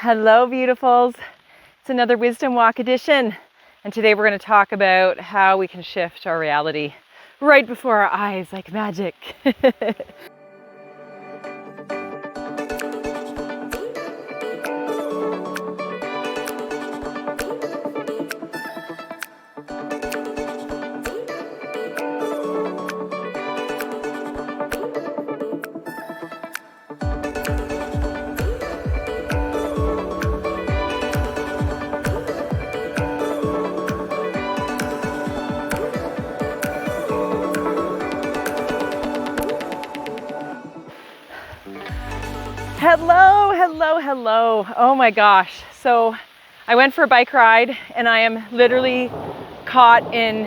Hello, beautifuls. It's another Wisdom Walk edition. And today we're going to talk about how we can shift our reality right before our eyes like magic. Hello. Oh my gosh. So I went for a bike ride and I am literally caught in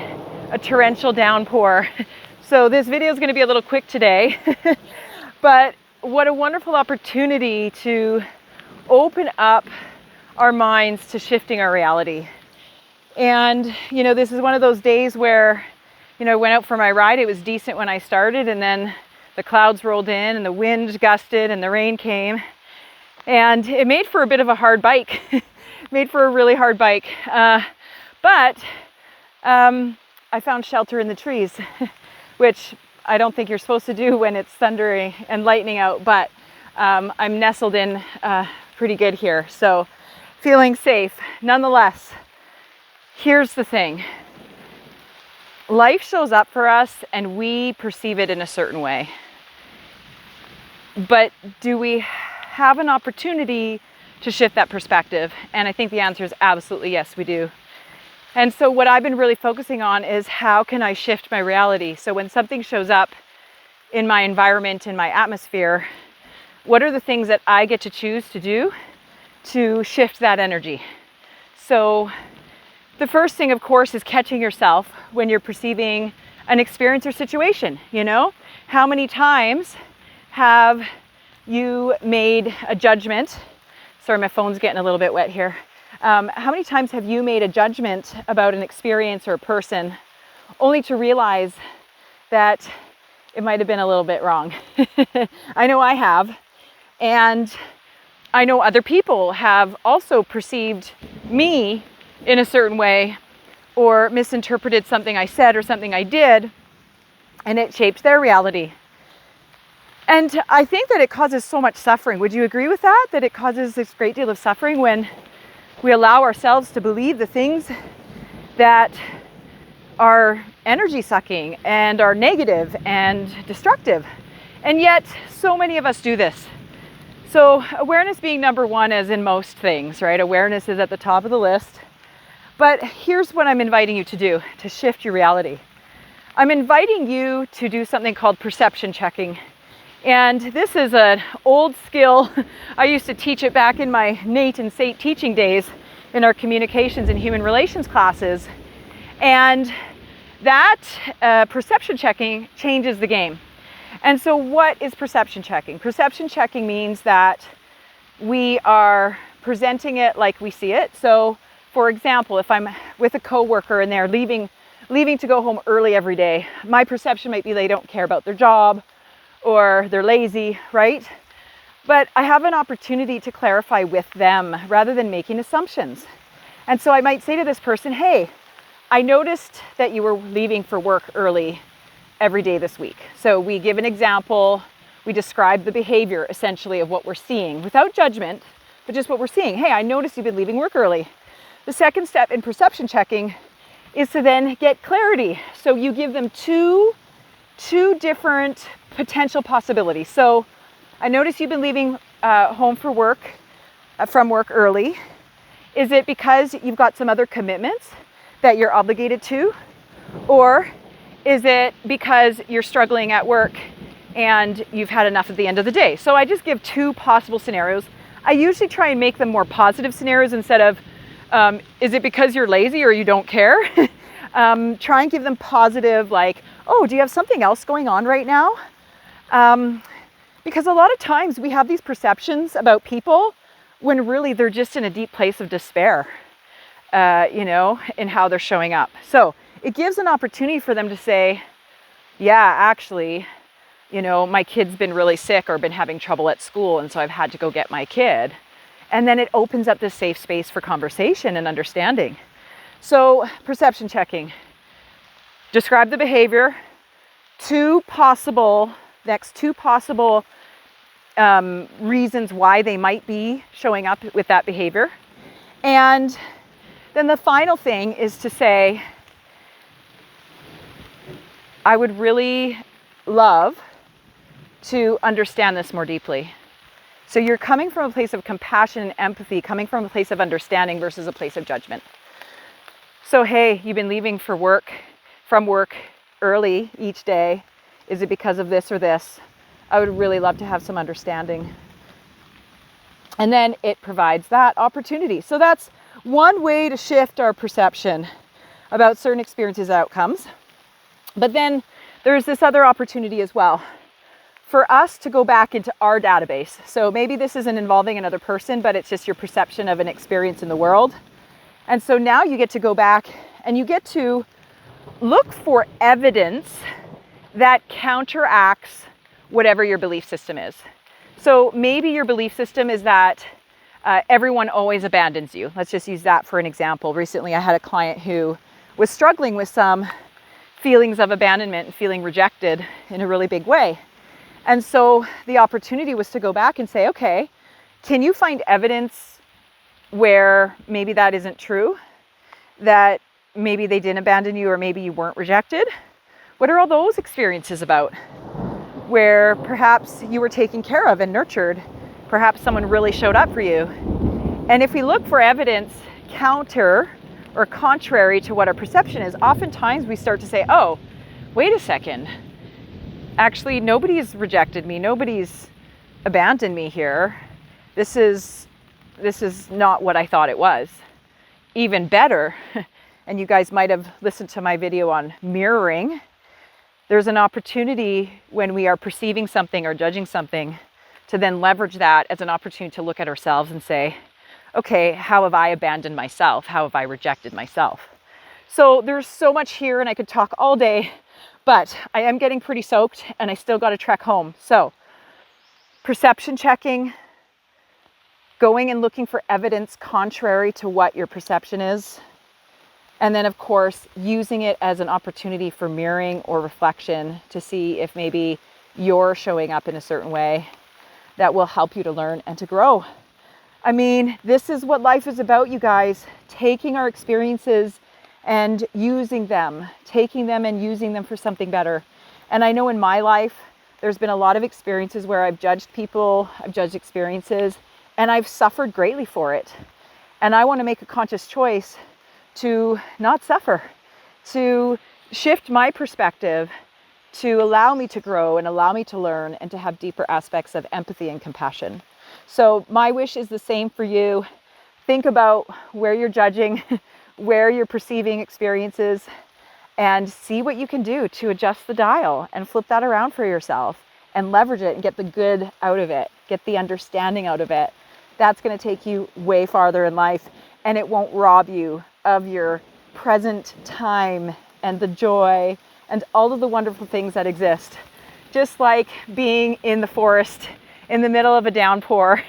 a torrential downpour. So this video is going to be a little quick today, but what a wonderful opportunity to open up our minds to shifting our reality. And, this is one of those days where, I went out for my ride. It was decent when I started, and then the clouds rolled in and the wind gusted and the rain came. And it made for a bit of a hard bike, made for a really hard bike. But I found shelter in the trees, which I don't think you're supposed to do when it's thundering and lightning out, but I'm nestled in pretty good here. So feeling safe. Nonetheless, here's the thing. Life shows up for us and we perceive it in a certain way. But do we have an opportunity to shift that perspective? And I think the answer is absolutely yes, we do. And so what I've been really focusing on is how can I shift my reality? So when something shows up in my environment, in my atmosphere, what are the things that I get to choose to do to shift that energy? So the first thing, of course, is catching yourself when you're perceiving an experience or situation. How many times have you made a judgment? Sorry, my phone's getting a little bit wet here. How many times have you made a judgment about an experience or a person only to realize that it might have been a little bit wrong? I know I have. And I know other people have also perceived me in a certain way or misinterpreted something I said or something I did, and it shaped their reality. And I think that it causes so much suffering. Would you agree with that? That it causes this great deal of suffering when we allow ourselves to believe the things that are energy sucking and are negative and destructive. And yet, so many of us do this. So awareness being number one, as in most things, right? Awareness is at the top of the list. But here's what I'm inviting you to do to shift your reality. I'm inviting you to do something called perception checking. And this is an old skill. I used to teach it back in my Nate and Sate teaching days in our communications and human relations classes. And that perception checking changes the game. And so what is perception checking? Perception checking means that we are presenting it like we see it. So for example, if I'm with a coworker and they're leaving to go home early every day, my perception might be they don't care about their job, or they're lazy, right? But I have an opportunity to clarify with them rather than making assumptions. And so I might say to this person, hey, I noticed that you were leaving for work early every day this week. So we give an example, we describe the behavior essentially of what we're seeing without judgment, but just what we're seeing. Hey, I noticed you've been leaving work early. The second step in perception checking is to then get clarity. So you give them two different potential possibilities. So I notice you've been leaving home from work early. Is it because you've got some other commitments that you're obligated to? Or is it because you're struggling at work and you've had enough at the end of the day? So I just give two possible scenarios. I usually try and make them more positive scenarios instead of, is it because you're lazy or you don't care? Try and give them positive, like, oh, do you have something else going on right now? Because a lot of times we have these perceptions about people when really they're just in a deep place of despair, in how they're showing up. So it gives an opportunity for them to say, yeah, actually, my kid's been really sick or been having trouble at school, and so I've had to go get my kid. And then it opens up this safe space for conversation and understanding. So perception checking. Describe the behavior, next two possible reasons why they might be showing up with that behavior. And then the final thing is to say, I would really love to understand this more deeply. So you're coming from a place of compassion and empathy, coming from a place of understanding versus a place of judgment. So, hey, you've been leaving from work early each day. Is it because of this or this? I would really love to have some understanding. And then it provides that opportunity. So that's one way to shift our perception about certain experiences and outcomes. But then there's this other opportunity as well for us to go back into our database. So maybe this isn't involving another person, but it's just your perception of an experience in the world. And so now you get to go back and you get to look for evidence that counteracts whatever your belief system is. So maybe your belief system is that everyone always abandons you. Let's just use that for an example. Recently, I had a client who was struggling with some feelings of abandonment and feeling rejected in a really big way. And so the opportunity was to go back and say, okay, can you find evidence where maybe that isn't true? That maybe they didn't abandon you, or maybe you weren't rejected? What are all those experiences about? Where perhaps you were taken care of and nurtured. Perhaps someone really showed up for you. And if we look for evidence counter or contrary to what our perception is, oftentimes we start to say, oh, wait a second. Actually, nobody's rejected me. Nobody's abandoned me here. This is not what I thought it was. Even better, and you guys might have listened to my video on mirroring, there's an opportunity when we are perceiving something or judging something to then leverage that as an opportunity to look at ourselves and say, okay, how have I abandoned myself? How have I rejected myself? So there's so much here, and I could talk all day, but I am getting pretty soaked and I still got to trek home. So perception checking, going and looking for evidence contrary to what your perception is. And then, of course, using it as an opportunity for mirroring or reflection to see if maybe you're showing up in a certain way that will help you to learn and to grow. I mean, this is what life is about, you guys. Taking our experiences and using them, taking them and using them for something better. And I know in my life, there's been a lot of experiences where I've judged people, I've judged experiences, and I've suffered greatly for it. And I want to make a conscious choice to not suffer, to shift my perspective, to allow me to grow and allow me to learn and to have deeper aspects of empathy and compassion. So my wish is the same for you. Think about where you're judging, where you're perceiving experiences, and see what you can do to adjust the dial and flip that around for yourself and leverage it and get the good out of it, get the understanding out of it. That's going to take you way farther in life, and it won't rob you of your present time and the joy and all of the wonderful things that exist. Just like being in the forest in the middle of a downpour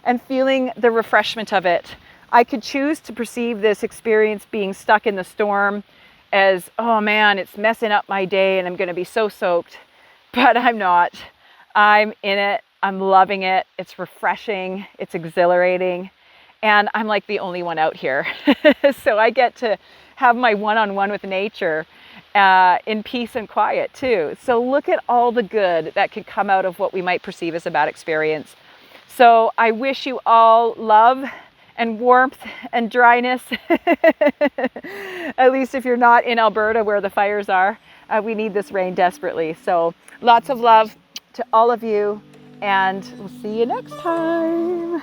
and feeling the refreshment of it. I could choose to perceive this experience being stuck in the storm as, oh man, it's messing up my day and I'm going to be so soaked. But I'm not. I'm in it. I'm loving it. It's refreshing. It's exhilarating. And I'm like the only one out here. So I get to have my one-on-one with nature in peace and quiet too. So look at all the good that could come out of what we might perceive as a bad experience. So I wish you all love and warmth and dryness. At least if you're not in Alberta where the fires are, we need this rain desperately. So lots of love to all of you, and we'll see you next time.